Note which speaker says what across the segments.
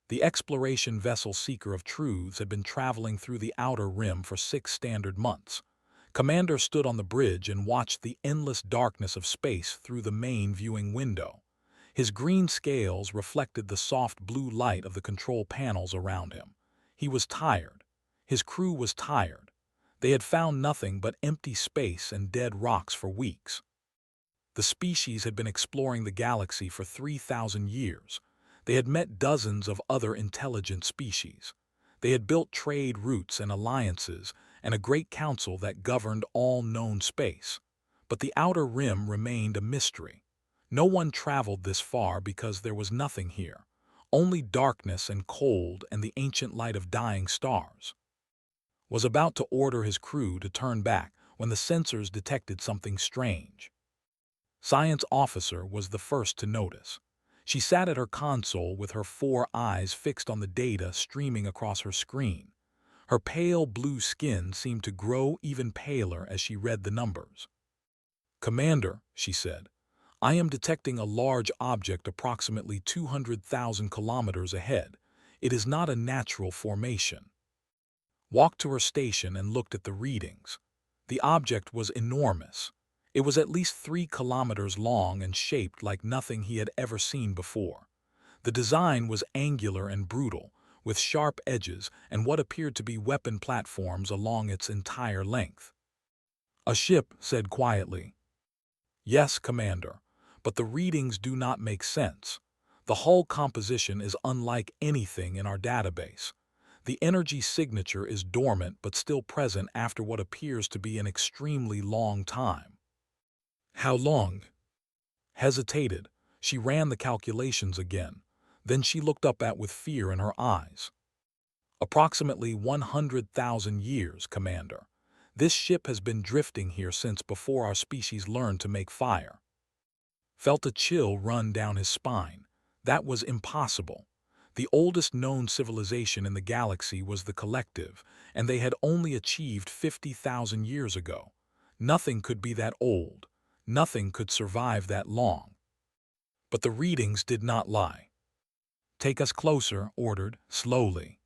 Speaker 1: The exploration vessel Seeker of Truths had been traveling through the outer rim for 6 standard months. Commander stood on the bridge and watched the endless darkness of space through the main viewing window. His green scales reflected the soft blue light of the control panels around him. He was tired. His crew was tired. They had found nothing but empty space and dead rocks for weeks. The species had been exploring the galaxy for 3,000 years. They had met dozens of other intelligent species. They had built trade routes and alliances and a great council that governed all known space. But the outer rim remained a mystery. No one traveled this far because there was nothing here. Only darkness and cold and the ancient light of dying stars. Was about to order his crew to turn back when the sensors detected something strange. Science Officer was the first to notice. She sat at her console with her 4 eyes fixed on the data streaming across her screen. Her pale blue skin seemed to grow even paler as she read the numbers. "Commander," she said, "I am detecting a large object approximately 200,000 kilometers ahead. It is not a natural formation." Walked to her station and looked at the readings. The object was enormous. It was at least 3 kilometers long and shaped like nothing he had ever seen before. The design was angular and brutal, with sharp edges and what appeared to be weapon platforms along its entire length. "A ship," said quietly. "Yes, Commander, but the readings do not make sense. The hull composition is unlike anything in our database. The energy signature is dormant but still present after what appears to be an extremely long time." "How long?" Hesitated. She ran the calculations again. Then she looked up with fear in her eyes. "Approximately 100,000 years, Commander. This ship has been drifting here since before our species learned to make fire." Felt a chill run down his spine. That was impossible. The oldest known civilization in the galaxy was the Collective, and they had only achieved 50,000 years ago. Nothing could be that old. Nothing could survive that long. But the readings did not lie. "Take us closer," ordered, slowly.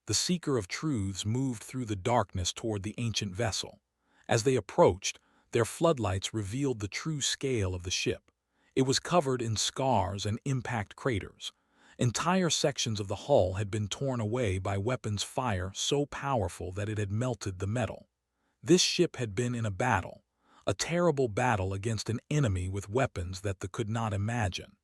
Speaker 1: The Seeker of Truths moved through the darkness toward the ancient vessel. As they approached, their floodlights revealed the true scale of the ship. It was covered in scars and impact craters. Entire sections of the hull had been torn away by weapons fire so powerful that it had melted the metal. This ship had been in a battle. A terrible battle against an enemy with weapons that they could not imagine.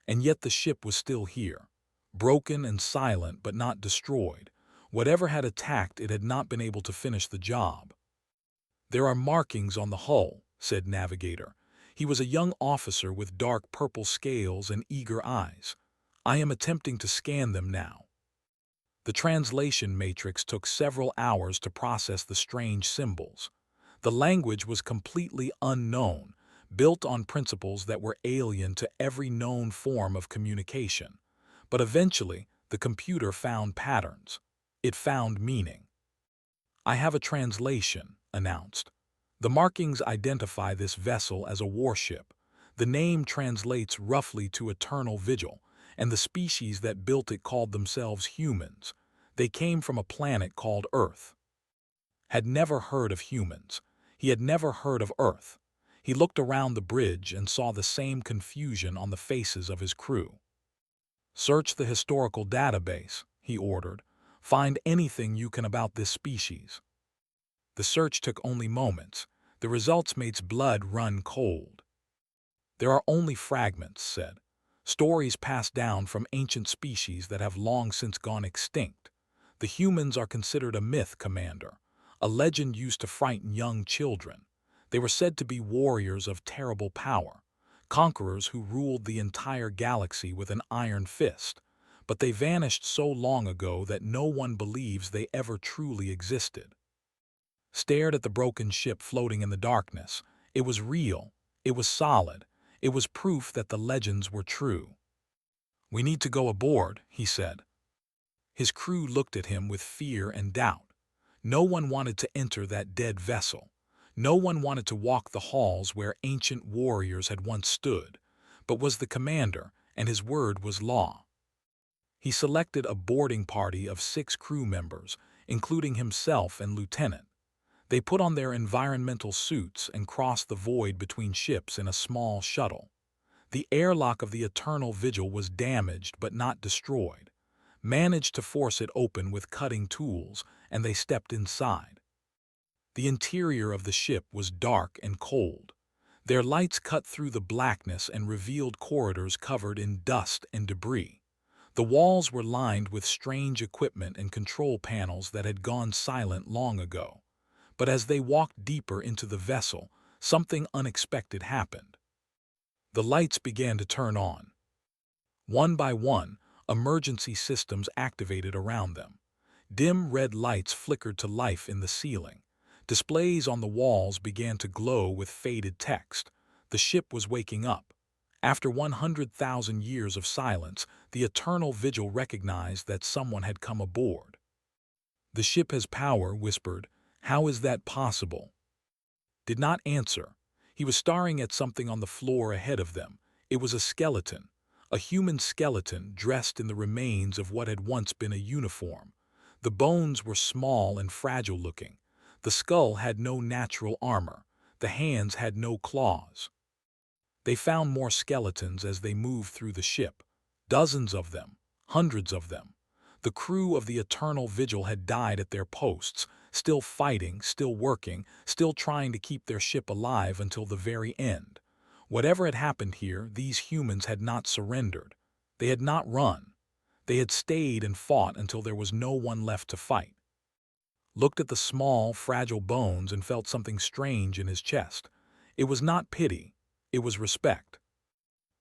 Speaker 1: And yet the ship was still here, broken and silent but not destroyed. Whatever had attacked it had not been able to finish the job. "There are markings on the hull," said Navigator. He was a young officer with dark purple scales and eager eyes. "I am attempting to scan them now." The translation matrix took several hours to process the strange symbols. The language was completely unknown, built on principles that were alien to every known form of communication. But eventually, the computer found patterns. It found meaning. "I have a translation," announced. "The markings identify this vessel as a warship. The name translates roughly to Eternal Vigil, and the species that built it called themselves humans. They came from a planet called Earth." Had never heard of humans. He had never heard of Earth. He looked around the bridge and saw the same confusion on the faces of his crew. "Search the historical database," he ordered. "Find anything you can about this species." The search took only moments. The results made his blood run cold. "There are only fragments," said. "Stories passed down from ancient species that have long since gone extinct. The humans are considered a myth, Commander. A legend used to frighten young children. They were said to be warriors of terrible power, conquerors who ruled the entire galaxy with an iron fist. But they vanished so long ago that no one believes they ever truly existed." Stared at the broken ship floating in the darkness. It was real. It was solid. It was proof that the legends were true. "We need to go aboard," he said. His crew looked at him with fear and doubt. No one wanted to enter that dead vessel. No one wanted to walk the halls where ancient warriors had once stood. But was the commander, and his word was law. He selected a boarding party of 6 crew members, including himself and Lieutenant. They put on their environmental suits and crossed the void between ships in a small shuttle. The airlock of the Eternal Vigil was damaged but not destroyed. Managed to force it open with cutting tools, and they stepped inside. The interior of the ship was dark and cold. Their lights cut through the blackness and revealed corridors covered in dust and debris. The walls were lined with strange equipment and control panels that had gone silent long ago. But as they walked deeper into the vessel, something unexpected happened. The lights began to turn on. One by one, emergency systems activated around them. Dim red lights flickered to life in the ceiling. Displays on the walls began to glow with faded text. The ship was waking up. After 100,000 years of silence, the Eternal Vigil recognized that someone had come aboard. "The ship has power," whispered. "How is that possible?" Did not answer. He was staring at something on the floor ahead of them. It was a skeleton, a human skeleton dressed in the remains of what had once been a uniform. The bones were small and fragile-looking. The skull had no natural armor. The hands had no claws. They found more skeletons as they moved through the ship. Dozens of them, hundreds of them. The crew of the Eternal Vigil had died at their posts, still fighting, still working, still trying to keep their ship alive until the very end. Whatever had happened here, these humans had not surrendered. They had not run. They had stayed and fought until there was no one left to fight. Looked at the small, fragile bones and felt something strange in his chest. It was not pity. It was respect.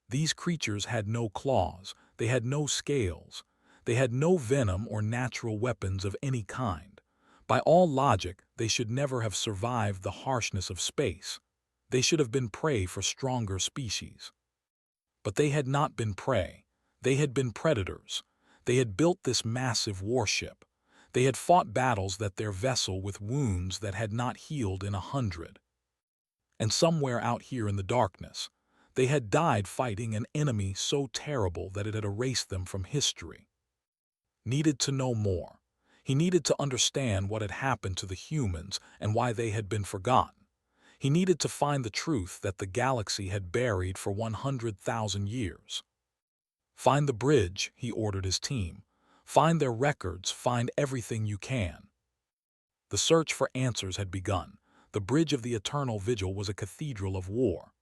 Speaker 1: These creatures had no claws. They had no scales. They had no venom or natural weapons of any kind. By all logic, they should never have survived the harshness of space. They should have been prey for stronger species. But they had not been prey. They had been predators. They had built this massive warship. They had fought battles that their vessel with wounds that had not healed in 100. And somewhere out here in the darkness, they had died fighting an enemy so terrible that it had erased them from history. Needed to know more. He needed to understand what had happened to the humans and why they had been forgotten. He needed to find the truth that the galaxy had buried for 100,000 years. "Find the bridge," he ordered his team. "Find their records, find everything you can." The search for answers had begun. The bridge of the Eternal Vigil was a cathedral of war.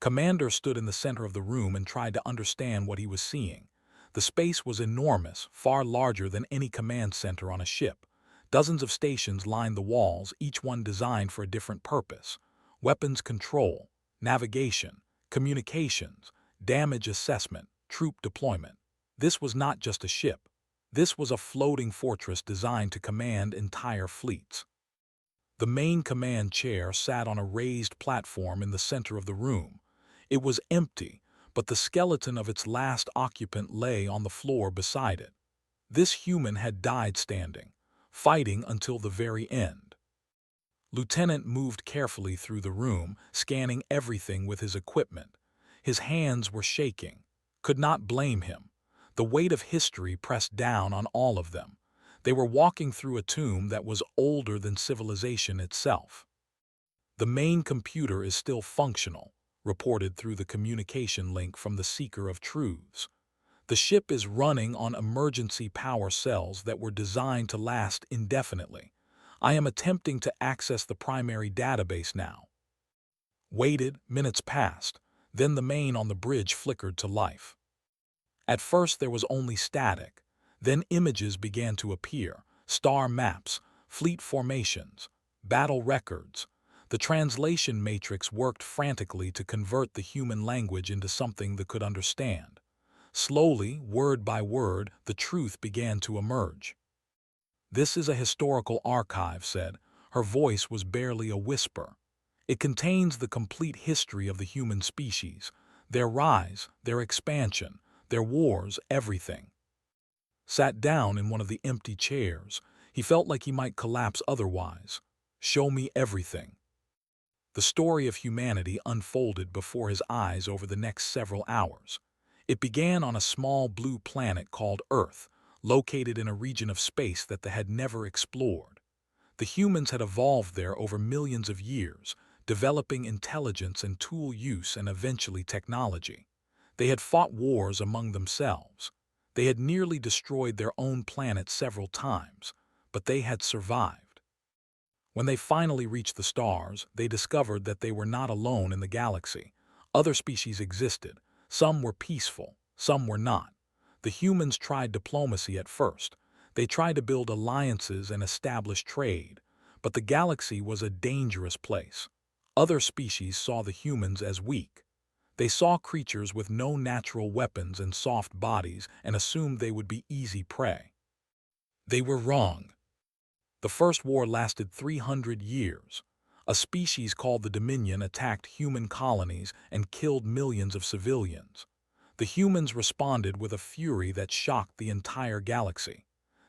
Speaker 1: Commander stood in the center of the room and tried to understand what he was seeing. The space was enormous, far larger than any command center on a ship. Dozens of stations lined the walls, each one designed for a different purpose. Weapons control, navigation, communications, damage assessment, troop deployment. This was not just a ship. This was a floating fortress designed to command entire fleets. The main command chair sat on a raised platform in the center of the room. It was empty, but the skeleton of its last occupant lay on the floor beside it. This human had died standing, fighting until the very end. Lieutenant moved carefully through the room, scanning everything with his equipment. His hands were shaking. Could not blame him. The weight of history pressed down on all of them. They were walking through a tomb that was older than civilization itself. "The main computer is still functional," reported through the communication link from the Seeker of Truths. "The ship is running on emergency power cells that were designed to last indefinitely. I am attempting to access the primary database now." Waited, minutes passed. Then the main on the bridge flickered to life. At first there was only static. Then images began to appear, star maps, fleet formations, battle records. The translation matrix worked frantically to convert the human language into something that could understand. Slowly, word by word, the truth began to emerge. "This is a historical archive," said. Her voice was barely a whisper. "It contains the complete history of the human species, their rise, their expansion, their wars, everything." Sat down in one of the empty chairs. He felt like he might collapse otherwise. "Show me everything." The story of humanity unfolded before his eyes over the next several hours. It began on a small blue planet called Earth, located in a region of space that they had never explored. The humans had evolved there over millions of years, developing intelligence and tool use and eventually technology. They had fought wars among themselves. They had nearly destroyed their own planet several times, but they had survived. When they finally reached the stars, they discovered that they were not alone in the galaxy. Other species existed. Some were peaceful, some were not. The humans tried diplomacy at first. They tried to build alliances and establish trade, but the galaxy was a dangerous place. Other species saw the humans as weak. They saw creatures with no natural weapons and soft bodies and assumed they would be easy prey. They were wrong. The First War lasted 300 years. A species called the Dominion attacked human colonies and killed millions of civilians. The humans responded with a fury that shocked the entire galaxy.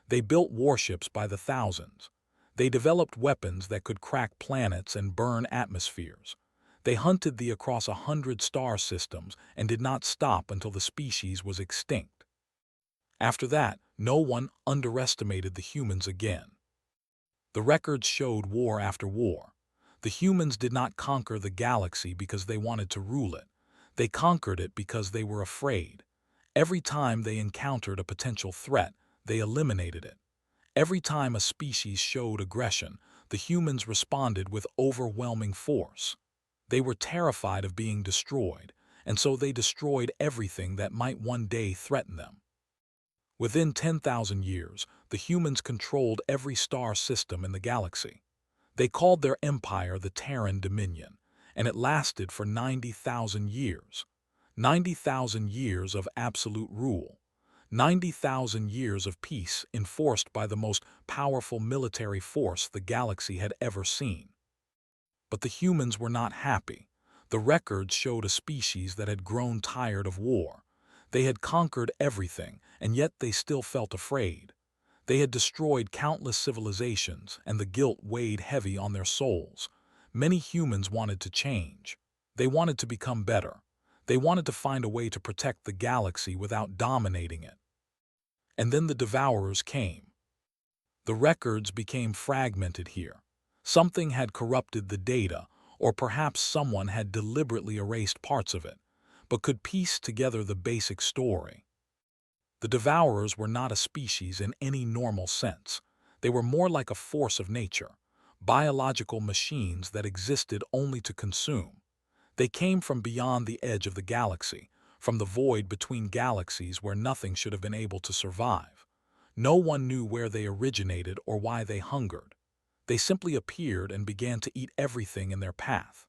Speaker 1: They built warships by the thousands. They developed weapons that could crack planets and burn atmospheres. They hunted across 100 star systems and did not stop until the species was extinct. After that, no one underestimated the humans again. The records showed war after war. The humans did not conquer the galaxy because they wanted to rule it. They conquered it because they were afraid. Every time they encountered a potential threat, they eliminated it. Every time a species showed aggression, the humans responded with overwhelming force. They were terrified of being destroyed, and so they destroyed everything that might one day threaten them. Within 10,000 years, the humans controlled every star system in the galaxy. They called their empire the Terran Dominion, and it lasted for 90,000 years. 90,000 years of absolute rule. 90,000 years of peace enforced by the most powerful military force the galaxy had ever seen. But the humans were not happy. The records showed a species that had grown tired of war. They had conquered everything, and yet they still felt afraid. They had destroyed countless civilizations, and the guilt weighed heavy on their souls. Many humans wanted to change. They wanted to become better. They wanted to find a way to protect the galaxy without dominating it. And then the Devourers came. The records became fragmented here. Something had corrupted the data, or perhaps someone had deliberately erased parts of it, but could piece together the basic story. The Devourers were not a species in any normal sense. They were more like a force of nature, biological machines that existed only to consume. They came from beyond the edge of the galaxy, from the void between galaxies where nothing should have been able to survive. No one knew where they originated or why they hungered. They simply appeared and began to eat everything in their path.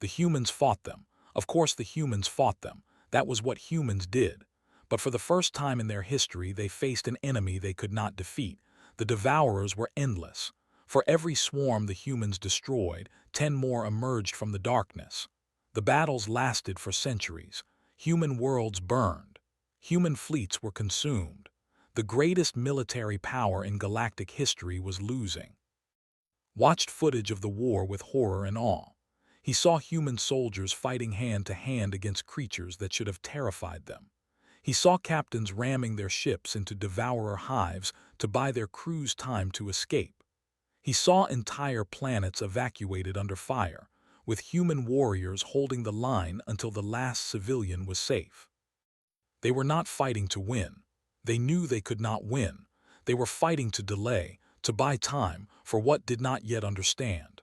Speaker 1: The humans fought them. Of course the humans fought them. That was what humans did. But for the first time in their history, they faced an enemy they could not defeat. The Devourers were endless. For every swarm the humans destroyed, 10 more emerged from the darkness. The battles lasted for centuries. Human worlds burned. Human fleets were consumed. The greatest military power in galactic history was losing. Watched footage of the war with horror and awe. He saw human soldiers fighting hand to hand against creatures that should have terrified them. He saw captains ramming their ships into devourer hives to buy their crews time to escape. He saw entire planets evacuated under fire, with human warriors holding the line until the last civilian was safe. They were not fighting to win. They knew they could not win. They were fighting to delay, to buy time for what did not yet understand.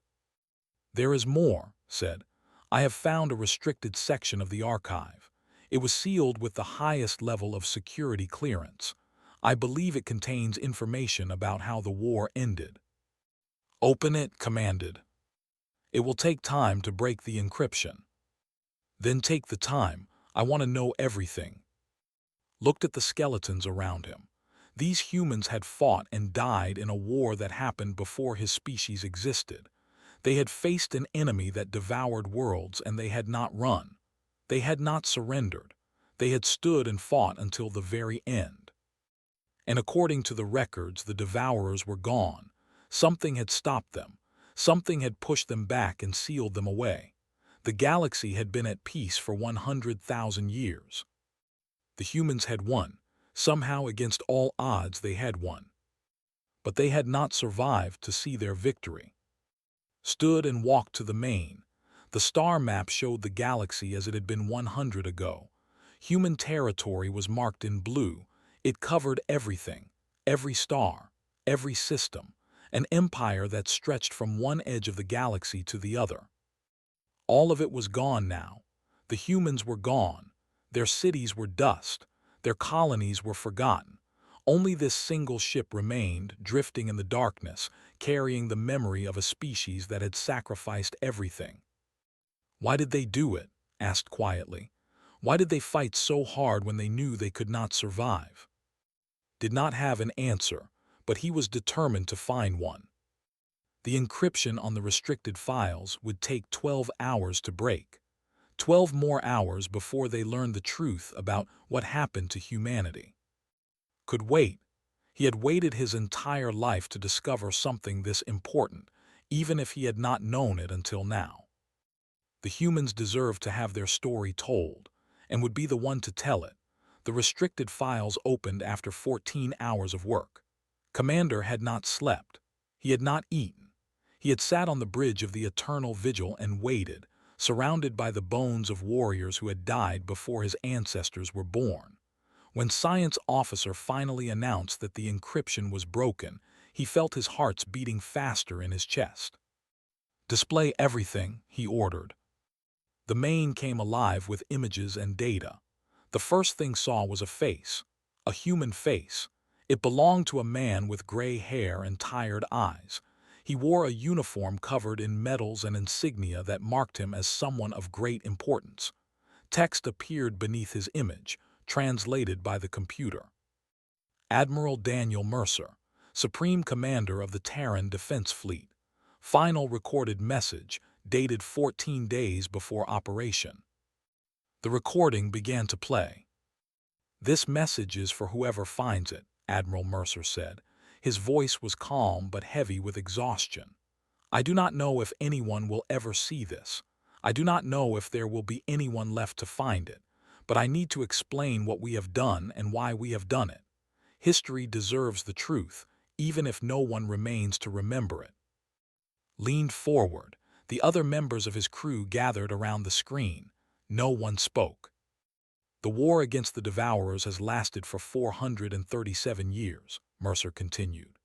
Speaker 1: "There is more," said. "I have found a restricted section of the archive. It was sealed with the highest level of security clearance. I believe it contains information about how the war ended." "Open it," commanded. "It will take time to break the encryption." "Then take the time. I want to know everything." Looked at the skeletons around him. These humans had fought and died in a war that happened before his species existed. They had faced an enemy that devoured worlds, and they had not run. They had not surrendered. They had stood and fought until the very end. And according to the records, the Devourers were gone. Something had stopped them. Something had pushed them back and sealed them away. The galaxy had been at peace for 100,000 years. The humans had won. Somehow, against all odds, they had won. But they had not survived to see their victory. Stood and walked to the main. The star map showed the galaxy as it had been 100 ago. Human territory was marked in blue. It covered everything, every star, every system, an empire that stretched from one edge of the galaxy to the other. All of it was gone now. The humans were gone. Their cities were dust. Their colonies were forgotten. Only this single ship remained, drifting in the darkness, carrying the memory of a species that had sacrificed everything. "Why did they do it?" asked quietly. "Why did they fight so hard when they knew they could not survive?" Did not have an answer, but he was determined to find one. The encryption on the restricted files would take 12 hours to break. 12 more hours before they learned the truth about what happened to humanity. Could wait. He had waited his entire life to discover something this important, even if he had not known it until now. The humans deserved to have their story told, and would be the one to tell it. The restricted files opened after 14 hours of work. Commander had not slept. He had not eaten. He had sat on the bridge of the eternal vigil and waited, surrounded by the bones of warriors who had died before his ancestors were born. When Science Officer finally announced that the encryption was broken, he felt his heart beating faster in his chest. "Display everything," he ordered. The main came alive with images and data. The first thing saw was a face, a human face. It belonged to a man with gray hair and tired eyes. He wore a uniform covered in medals and insignia that marked him as someone of great importance. Text appeared beneath his image, translated by the computer. Admiral Daniel Mercer, Supreme Commander of the Terran Defense Fleet. Final recorded message, dated 14 days before operation. The recording began to play. "This message is for whoever finds it," Admiral Mercer said. His voice was calm but heavy with exhaustion. "I do not know if anyone will ever see this. I do not know if there will be anyone left to find it. But I need to explain what we have done and why we have done it. History deserves the truth, even if no one remains to remember it." Leaned forward. The other members of his crew gathered around the screen. No one spoke. "The war against the Devourers has lasted for 437 years, Mercer continued.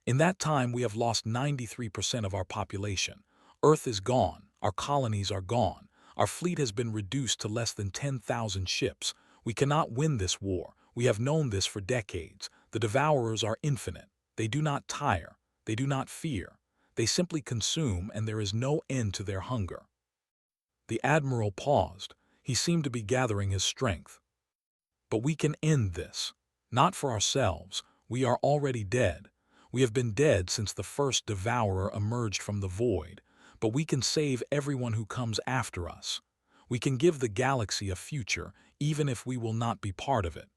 Speaker 1: "In that time we have lost 93% of our population. Earth is gone, our colonies are gone, our fleet has been reduced to less than 10,000 ships. We cannot win this war. We have known this for decades. The Devourers are infinite. They do not tire. They do not fear. They simply consume, and there is no end to their hunger." The Admiral paused. He seemed to be gathering his strength. "But we can end this. Not for ourselves. We are already dead. We have been dead since the first Devourer emerged from the void. But we can save everyone who comes after us. We can give the galaxy a future, even if we will not be part of it."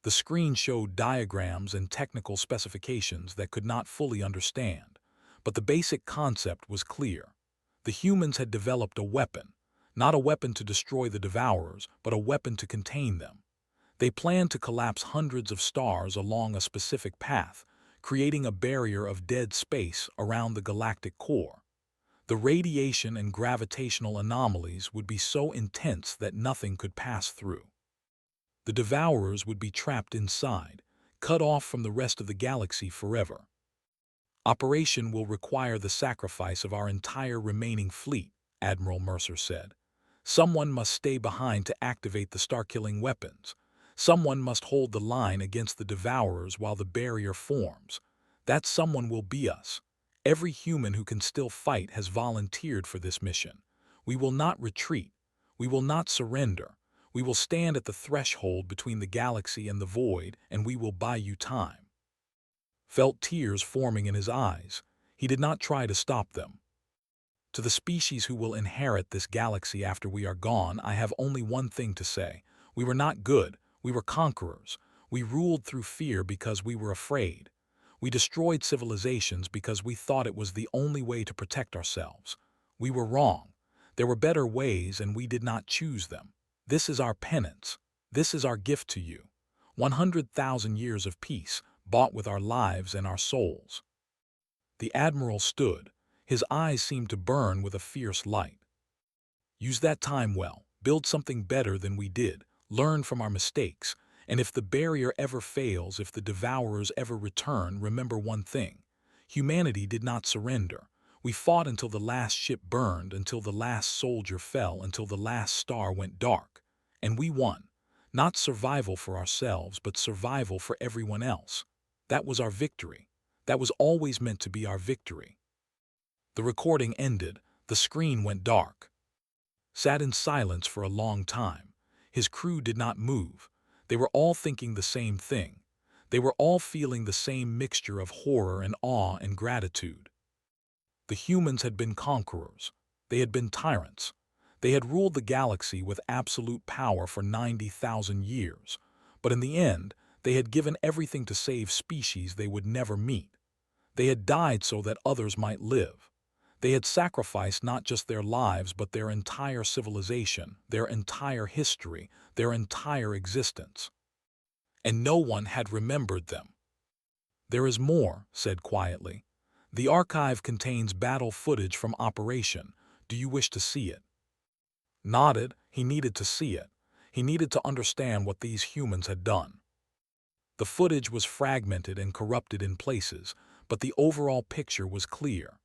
Speaker 1: The screen showed diagrams and technical specifications that could not fully understand, but the basic concept was clear. The humans had developed a weapon, not a weapon to destroy the Devourers, but a weapon to contain them. They planned to collapse hundreds of stars along a specific path, creating a barrier of dead space around the galactic core. The radiation and gravitational anomalies would be so intense that nothing could pass through. The Devourers would be trapped inside, cut off from the rest of the galaxy forever. "Operation will require the sacrifice of our entire remaining fleet," Admiral Mercer said. "Someone must stay behind to activate the star-killing weapons. Someone must hold the line against the Devourers while the barrier forms. That someone will be us. Every human who can still fight has volunteered for this mission. We will not retreat. We will not surrender. We will stand at the threshold between the galaxy and the void, and we will buy you time." Felt tears forming in his eyes. He did not try to stop them. "To the species who will inherit this galaxy after we are gone, I have only one thing to say. We were not good. We were conquerors. We ruled through fear because we were afraid. We destroyed civilizations because we thought it was the only way to protect ourselves. We were wrong. There were better ways, and we did not choose them. This is our penance. This is our gift to you. 100,000 years of peace, bought with our lives and our souls." The admiral stood. His eyes seemed to burn with a fierce light. "Use that time well. Build something better than we did. Learn from our mistakes. And if the barrier ever fails, if the devourers ever return, remember one thing. Humanity did not surrender. We fought until the last ship burned, until the last soldier fell, until the last star went dark. And we won. Not survival for ourselves, but survival for everyone else. That was our victory. That was always meant to be our victory." The recording ended. The screen went dark. Sat in silence for a long time. His crew did not move. They were all thinking the same thing. They were all feeling the same mixture of horror and awe and gratitude. The humans had been conquerors. They had been tyrants. They had ruled the galaxy with absolute power for 90,000 years. But in the end, they had given everything to save species they would never meet. They had died so that others might live. They had sacrificed not just their lives, but their entire civilization, their entire history, their entire existence. And no one had remembered them. "There is more," said quietly. "The archive contains battle footage from Operation. Do you wish to see it?" Nodded. He needed to see it. He needed to understand what these humans had done. The footage was fragmented and corrupted in places, but the overall picture was clear.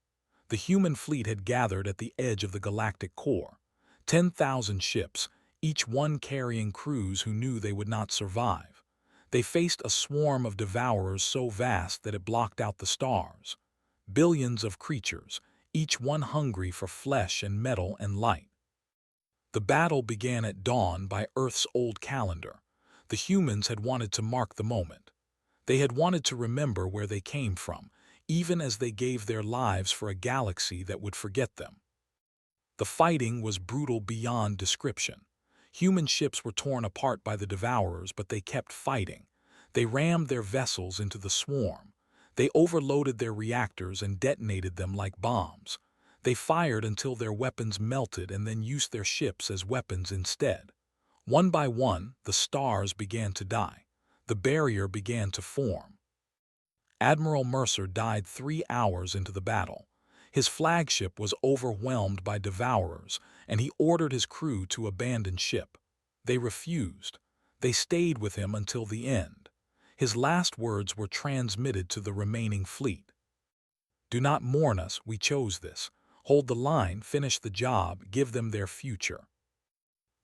Speaker 1: The human fleet had gathered at the edge of the galactic core. 10,000 ships, each one carrying crews who knew they would not survive. They faced a swarm of devourers so vast that it blocked out the stars. Billions of creatures, each one hungry for flesh and metal and light. The battle began at dawn by Earth's old calendar. The humans had wanted to mark the moment. They had wanted to remember where they came from, even as they gave their lives for a galaxy that would forget them. The fighting was brutal beyond description. Human ships were torn apart by the devourers, but they kept fighting. They rammed their vessels into the swarm. They overloaded their reactors and detonated them like bombs. They fired until their weapons melted and then used their ships as weapons instead. One by one, the stars began to die. The barrier began to form. Admiral Mercer died 3 hours into the battle. His flagship was overwhelmed by devourers, and he ordered his crew to abandon ship. They refused. They stayed with him until the end. His last words were transmitted to the remaining fleet. "Do not mourn us, we chose this. Hold the line, finish the job, give them their future."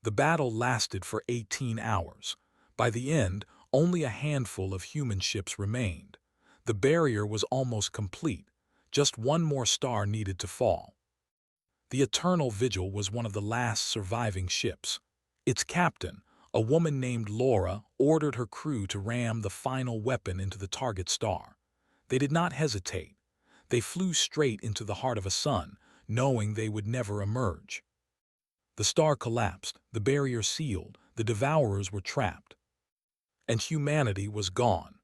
Speaker 1: The battle lasted for 18 hours. By the end, only a handful of human ships remained. The barrier was almost complete. Just one more star needed to fall. The Eternal Vigil was one of the last surviving ships. Its captain, a woman named Laura, ordered her crew to ram the final weapon into the target star. They did not hesitate. They flew straight into the heart of a sun, knowing they would never emerge. The star collapsed, the barrier sealed, the devourers were trapped. And humanity was gone.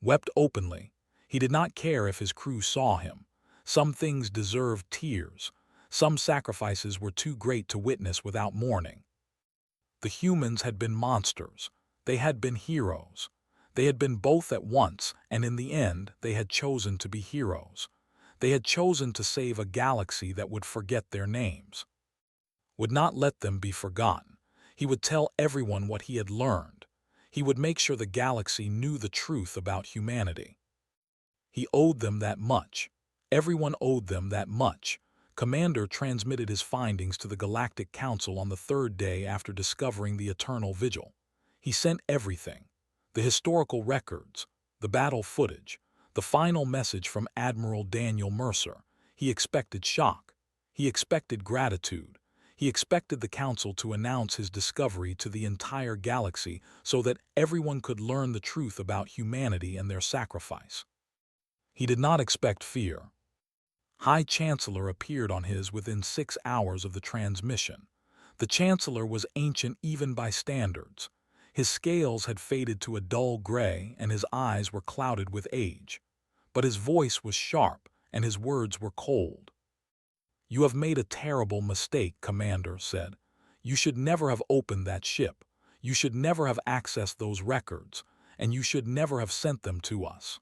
Speaker 1: Wept openly. He did not care if his crew saw him. Some things deserved tears. Some sacrifices were too great to witness without mourning. The humans had been monsters. They had been heroes. They had been both at once, and in the end, they had chosen to be heroes. They had chosen to save a galaxy that would forget their names. Would not let them be forgotten. He would tell everyone what he had learned. He would make sure the galaxy knew the truth about humanity. He owed them that much. Everyone owed them that much. Commander transmitted his findings to the Galactic Council on the 3rd day after discovering the Eternal Vigil. He sent everything: the historical records, the battle footage, the final message from Admiral Daniel Mercer. He expected shock. He expected gratitude. He expected the Council to announce his discovery to the entire galaxy so that everyone could learn the truth about humanity and their sacrifice. He did not expect fear. High Chancellor appeared on his within 6 hours of the transmission. The Chancellor was ancient even by standards. His scales had faded to a dull gray and his eyes were clouded with age. But his voice was sharp and his words were cold. "You have made a terrible mistake," Commander said. "You should never have opened that ship. You should never have accessed those records, and you should never have sent them to us."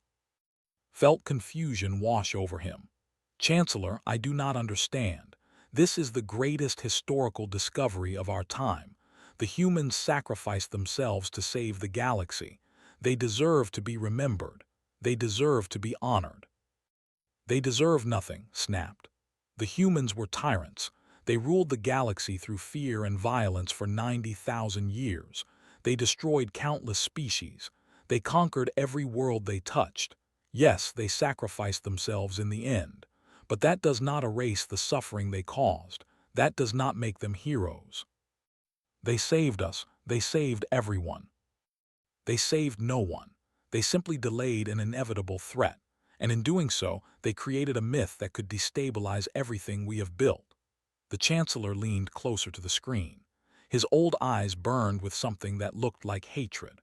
Speaker 1: Felt confusion wash over him. "Chancellor, I do not understand. This is the greatest historical discovery of our time. The humans sacrificed themselves to save the galaxy. They deserve to be remembered. They deserve to be honored." "They deserve nothing," snapped. "The humans were tyrants. They ruled the galaxy through fear and violence for 90,000 years. They destroyed countless species. They conquered every world they touched. Yes, they sacrificed themselves in the end. But that does not erase the suffering they caused. That does not make them heroes. They saved us. They saved everyone. They saved no one. They simply delayed an inevitable threat. And in doing so, they created a myth that could destabilize everything we have built." The Chancellor leaned closer to the screen. His old eyes burned with something that looked like hatred.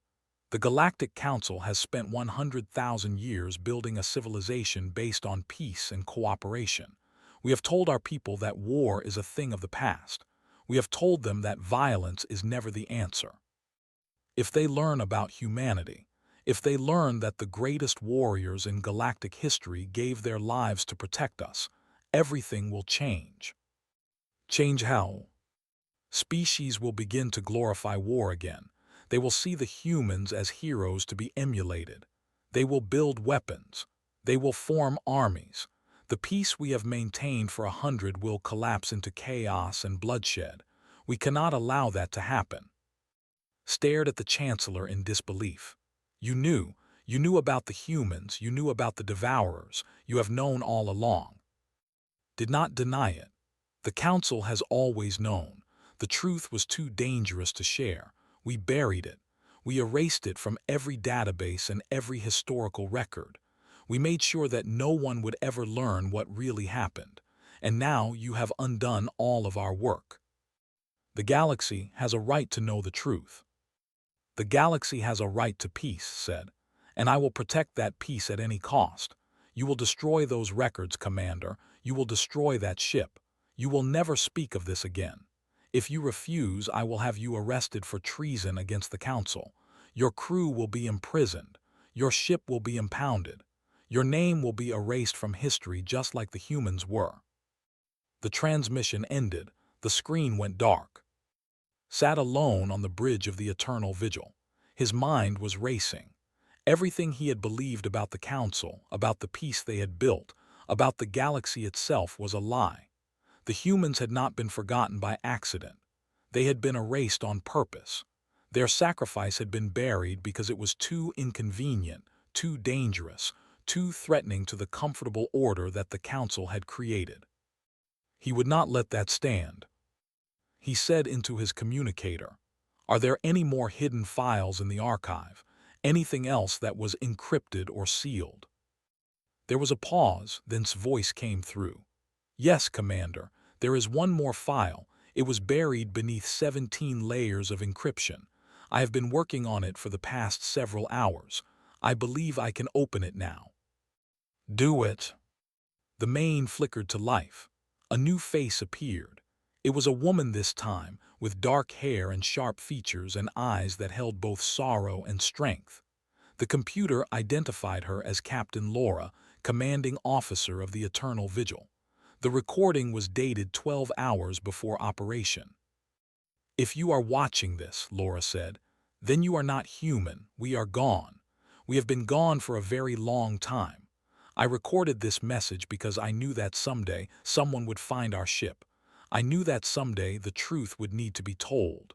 Speaker 1: "The Galactic Council has spent 100,000 years building a civilization based on peace and cooperation. We have told our people that war is a thing of the past. We have told them that violence is never the answer. If they learn about humanity, if they learn that the greatest warriors in galactic history gave their lives to protect us, everything will change." "Change how?" "Species will begin to glorify war again. They will see the humans as heroes to be emulated. They will build weapons. They will form armies. The peace we have maintained for 100 will collapse into chaos and bloodshed. We cannot allow that to happen." Stared at the Chancellor in disbelief. You knew about the humans, you knew about the Devourers, you have known all along." "Did not deny it. The Council has always known. The truth was too dangerous to share. We buried it. We erased it from every database and every historical record. We made sure that no one would ever learn what really happened. And now you have undone all of our work. The galaxy has a right to know the truth." "The galaxy has a right to peace," said, "and I will protect that peace at any cost. You will destroy those records, Commander. You will destroy that ship. You will never speak of this again. If you refuse, I will have you arrested for treason against the Council. Your crew will be imprisoned. Your ship will be impounded. Your name will be erased from history just like the humans were." The transmission ended. The screen went dark. Sat alone on the bridge of the eternal vigil. His mind was racing. Everything he had believed about the Council, about the peace they had built, about the galaxy itself was a lie. The humans had not been forgotten by accident. They had been erased on purpose. Their sacrifice had been buried because it was too inconvenient, too dangerous, too threatening to the comfortable order that the Council had created. He would not let that stand. He said into his communicator, "Are there any more hidden files in the archive? Anything else that was encrypted or sealed?" There was a pause, then his voice came through. "Yes, Commander, there is one more file. It was buried beneath 17 layers of encryption. I have been working on it for the past several hours. I believe I can open it now." "Do it." The mane flickered to life. A new face appeared. It was a woman this time, with dark hair and sharp features and eyes that held both sorrow and strength. The computer identified her as Captain Laura, commanding officer of the Eternal Vigil. The recording was dated 12 hours before operation. "If you are watching this," Laura said, "then you are not human. We are gone. We have been gone for a very long time. I recorded this message because I knew that someday someone would find our ship. I knew that someday the truth would need to be told."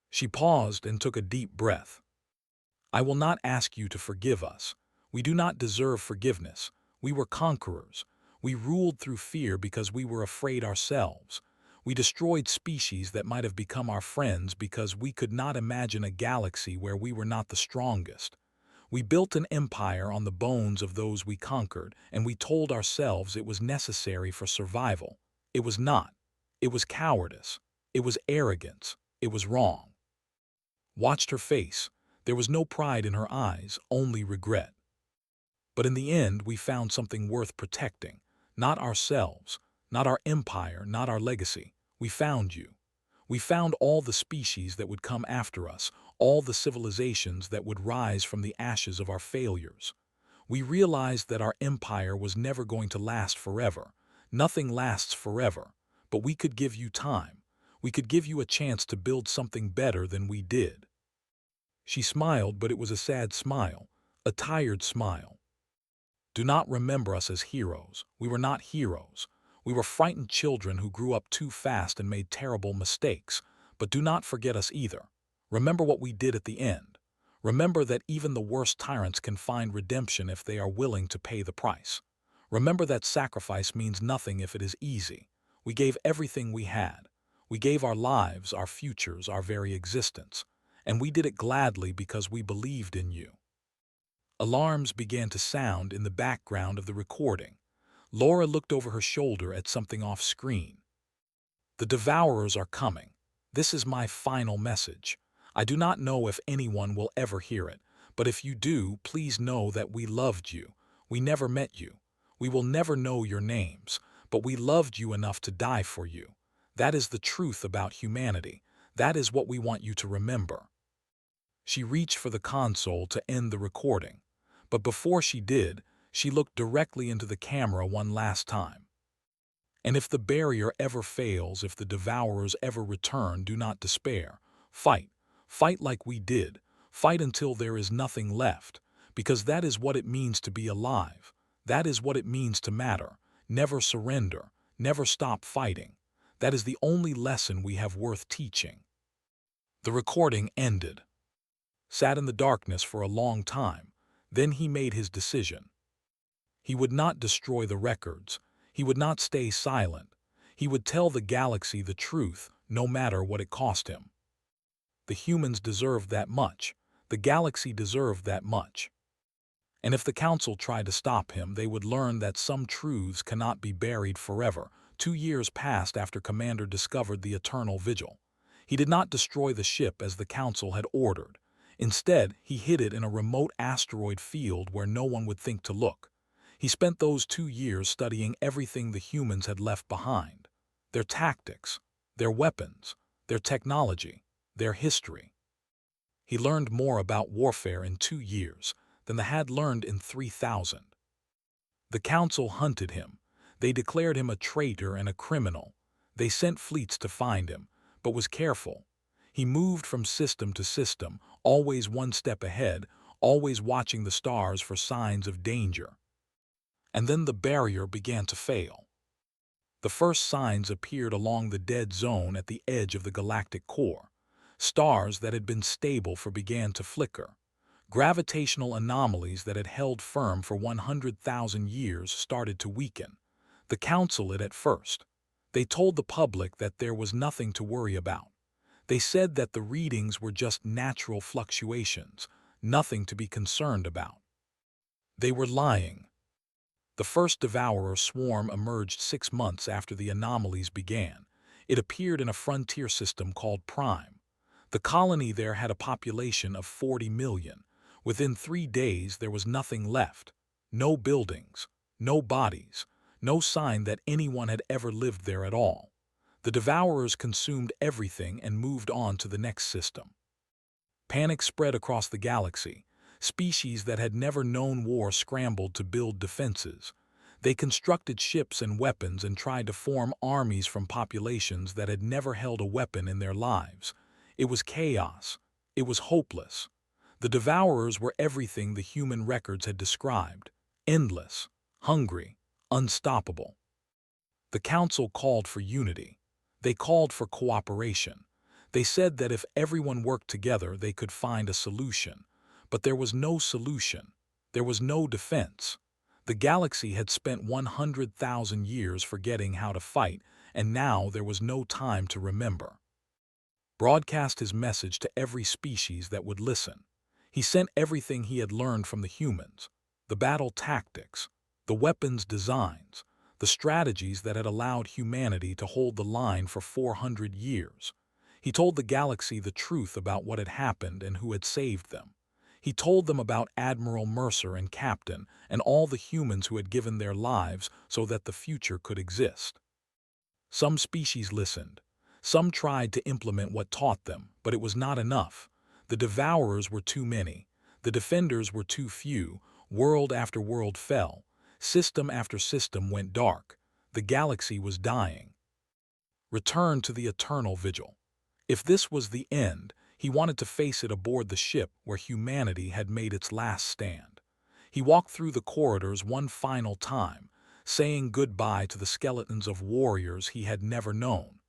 Speaker 1: She paused and took a deep breath. "I will not ask you to forgive us. We do not deserve forgiveness. We were conquerors. We ruled through fear because we were afraid ourselves. We destroyed species that might have become our friends because we could not imagine a galaxy where we were not the strongest. We built an empire on the bones of those we conquered, and we told ourselves it was necessary for survival. It was not. It was cowardice. It was arrogance. It was wrong." Watched her face. There was no pride in her eyes, only regret. "But in the end, we found something worth protecting. Not ourselves, not our empire, not our legacy. We found you. We found all the species that would come after us, all the civilizations that would rise from the ashes of our failures. We realized that our empire was never going to last forever. Nothing lasts forever, but we could give you time. We could give you a chance to build something better than we did." She smiled, but it was a sad smile, a tired smile. "Do not remember us as heroes. We were not heroes. We were frightened children who grew up too fast and made terrible mistakes. But do not forget us either. Remember what we did at the end. Remember that even the worst tyrants can find redemption if they are willing to pay the price. Remember that sacrifice means nothing if it is easy. We gave everything we had. We gave our lives, our futures, our very existence. And we did it gladly because we believed in you." Alarms began to sound in the background of the recording. Laura looked over her shoulder at something off-screen. "The Devourers are coming. This is my final message. I do not know if anyone will ever hear it, but if you do, please know that we loved you. We never met you. We will never know your names, but we loved you enough to die for you. That is the truth about humanity. That is what we want you to remember." She reached for the console to end the recording, but before she did, she looked directly into the camera one last time. "And if the barrier ever fails, if the Devourers ever return, do not despair. Fight. Fight like we did. Fight until there is nothing left, because that is what it means to be alive. That is what it means to matter. Never surrender. Never stop fighting. That is the only lesson we have worth teaching." The recording ended. Sat in the darkness for a long time. Then he made his decision. He would not destroy the records. He would not stay silent. He would tell the galaxy the truth, no matter what it cost him. The humans deserved that much. The galaxy deserved that much. And if the Council tried to stop him, they would learn that some truths cannot be buried forever. 2 years passed after Commander discovered the Eternal Vigil. He did not destroy the ship as the Council had ordered. Instead, he hid it in a remote asteroid field where no one would think to look. He spent those 2 years studying everything the humans had left behind. Their tactics, their weapons, their technology, their history. He learned more about warfare in 2 years than they had learned in 3,000. The Council hunted him. They declared him a traitor and a criminal. They sent fleets to find him, but was careful. He moved from system to system, always one step ahead, always watching the stars for signs of danger. And then the barrier began to fail. The first signs appeared along the dead zone at the edge of the galactic core. Stars that had been stable began to flicker. Gravitational anomalies that had held firm for 100,000 years started to weaken. The Council it at first. They told the public that there was nothing to worry about. They said that the readings were just natural fluctuations, nothing to be concerned about. They were lying. The first Devourer swarm emerged 6 months after the anomalies began. It appeared in a frontier system called Prime. The colony there had a population of 40 million. Within 3 days there was nothing left. No buildings, no bodies, no sign that anyone had ever lived there at all. The Devourers consumed everything and moved on to the next system. Panic spread across the galaxy. Species that had never known war scrambled to build defenses. They constructed ships and weapons and tried to form armies from populations that had never held a weapon in their lives. It was chaos. It was hopeless. The Devourers were everything the human records had described: endless, hungry, unstoppable. The Council called for unity. They called for cooperation. They said that if everyone worked together, they could find a solution. But there was no solution. There was no defense. The galaxy had spent 100,000 years forgetting how to fight, and now there was no time to remember. Broadcast his message to every species that would listen. He sent everything he had learned from the humans, the battle tactics, the weapons designs, the strategies that had allowed humanity to hold the line for 400 years. He told the galaxy the truth about what had happened and who had saved them. He told them about Admiral Mercer and Captain and all the humans who had given their lives so that the future could exist. Some species listened. Some tried to implement what taught them, but it was not enough. The devourers were too many. The defenders were too few. World after world fell. System after system went dark. The galaxy was dying. Return to the eternal vigil. If this was the end, he wanted to face it aboard the ship where humanity had made its last stand. He walked through the corridors one final time, saying goodbye to the skeletons of warriors he had never known.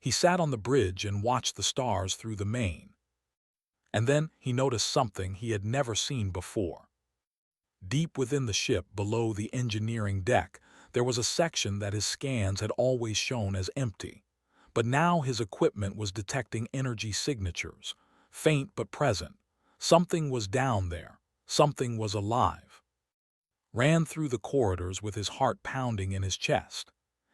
Speaker 1: He sat on the bridge and watched the stars through the main. And then he noticed something he had never seen before. Deep within the ship, below the engineering deck, there was a section that his scans had always shown as empty. But now his equipment was detecting energy signatures, faint but present. Something was down there. Something was alive. Ran through the corridors with his heart pounding in his chest.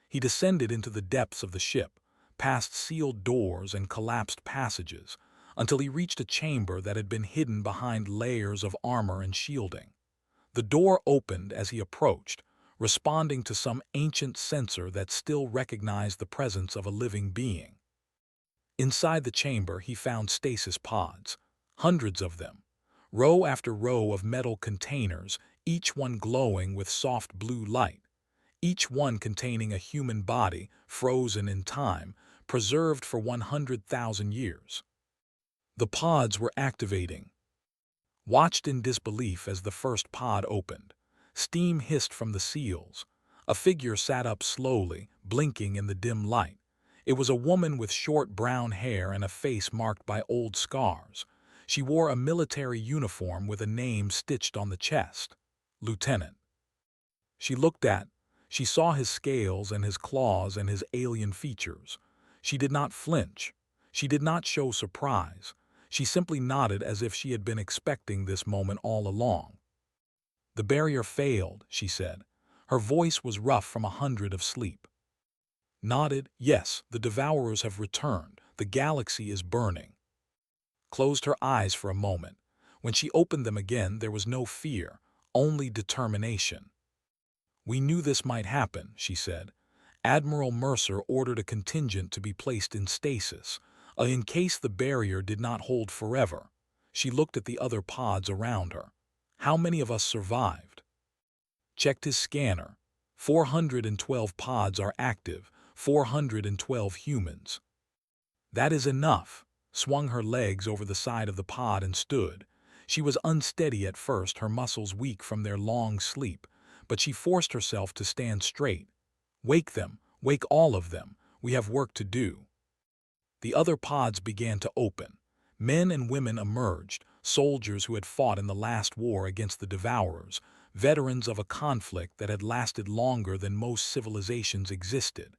Speaker 1: He descended into the depths of the ship, past sealed doors and collapsed passages, until he reached a chamber that had been hidden behind layers of armor and shielding. The door opened as he approached, responding to some ancient sensor that still recognized the presence of a living being. Inside the chamber, he found stasis pods, hundreds of them, row after row of metal containers, each one glowing with soft blue light, each one containing a human body, frozen in time, preserved for 100,000 years. The pods were activating. Watched in disbelief as the first pod opened. Steam hissed from the seals. A figure sat up slowly, blinking in the dim light. It was a woman with short brown hair and a face marked by old scars. She wore a military uniform with a name stitched on the chest. Lieutenant. She saw his scales and his claws and his alien features. She did not flinch. She did not show surprise. She simply nodded as if she had been expecting this moment all along. "The barrier failed," she said. Her voice was rough from 100 of sleep. Nodded, "Yes, the devourers have returned. The galaxy is burning." Closed her eyes for a moment. When she opened them again, there was no fear, only determination. "We knew this might happen," she said. "Admiral Mercer ordered a contingent to be placed in stasis, in case the barrier did not hold forever." She looked at the other pods around her. "How many of us survived?" Checked his scanner. 412 pods are active, 412 humans. "That is enough." Swung her legs over the side of the pod and stood. She was unsteady at first, her muscles weak from their long sleep, but she forced herself to stand straight. "Wake them, wake all of them. We have work to do." The other pods began to open. Men and women emerged, soldiers who had fought in the last war against the devourers, veterans of a conflict that had lasted longer than most civilizations existed.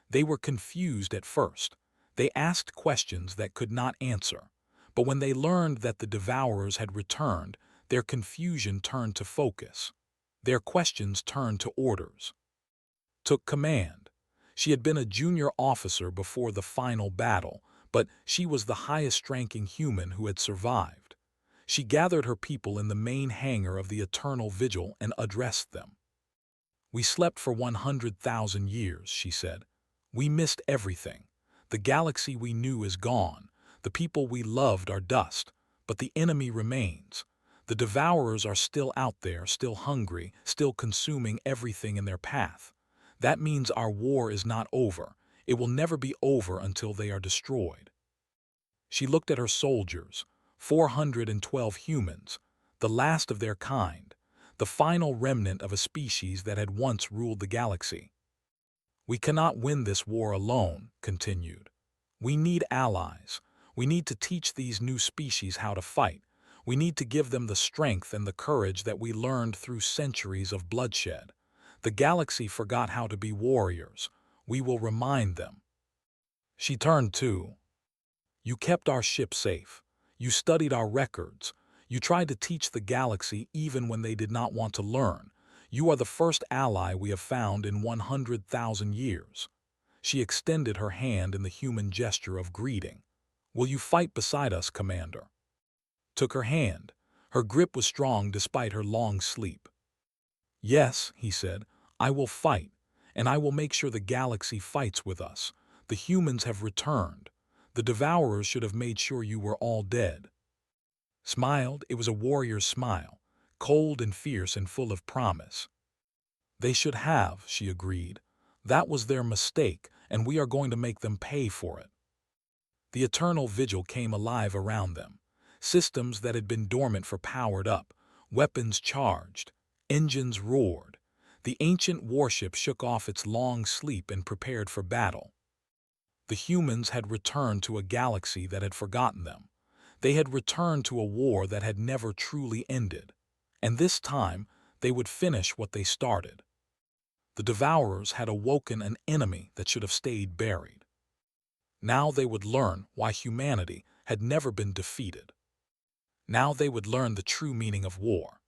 Speaker 1: They were confused at first. They asked questions that could not answer. But when they learned that the devourers had returned, their confusion turned to focus. Their questions turned to orders. Took command. She had been a junior officer before the final battle, but she was the highest-ranking human who had survived. She gathered her people in the main hangar of the Eternal Vigil and addressed them. "We slept for 100,000 years," she said. "We missed everything. The galaxy we knew is gone. The people we loved are dust. But the enemy remains. The devourers are still out there, still hungry, still consuming everything in their path. That means our war is not over. It will never be over until they are destroyed." She looked at her soldiers, 412 humans, the last of their kind, the final remnant of a species that had once ruled the galaxy. "We cannot win this war alone," continued. "We need allies. We need to teach these new species how to fight. We need to give them the strength and the courage that we learned through centuries of bloodshed. The galaxy forgot how to be warriors. We will remind them." She turned to, "You kept our ship safe. You studied our records. You tried to teach the galaxy even when they did not want to learn. You are the first ally we have found in 100,000 years." She extended her hand in the human gesture of greeting. "Will you fight beside us, Commander?" Took her hand. Her grip was strong despite her long sleep. "Yes," he said, "I will fight, and I will make sure the galaxy fights with us. The humans have returned. The Devourers should have made sure you were all dead." Smiled, it was a warrior's smile, cold and fierce and full of promise. "They should have," she agreed. "That was their mistake, and we are going to make them pay for it." The eternal vigil came alive around them. Systems that had been dormant powered up, weapons charged, engines roared. The ancient warship shook off its long sleep and prepared for battle. The humans had returned to a galaxy that had forgotten them. They had returned to a war that had never truly ended. And this time, they would finish what they started. The Devourers had awoken an enemy that should have stayed buried. Now they would learn why humanity had never been defeated. Now they would learn the true meaning of war.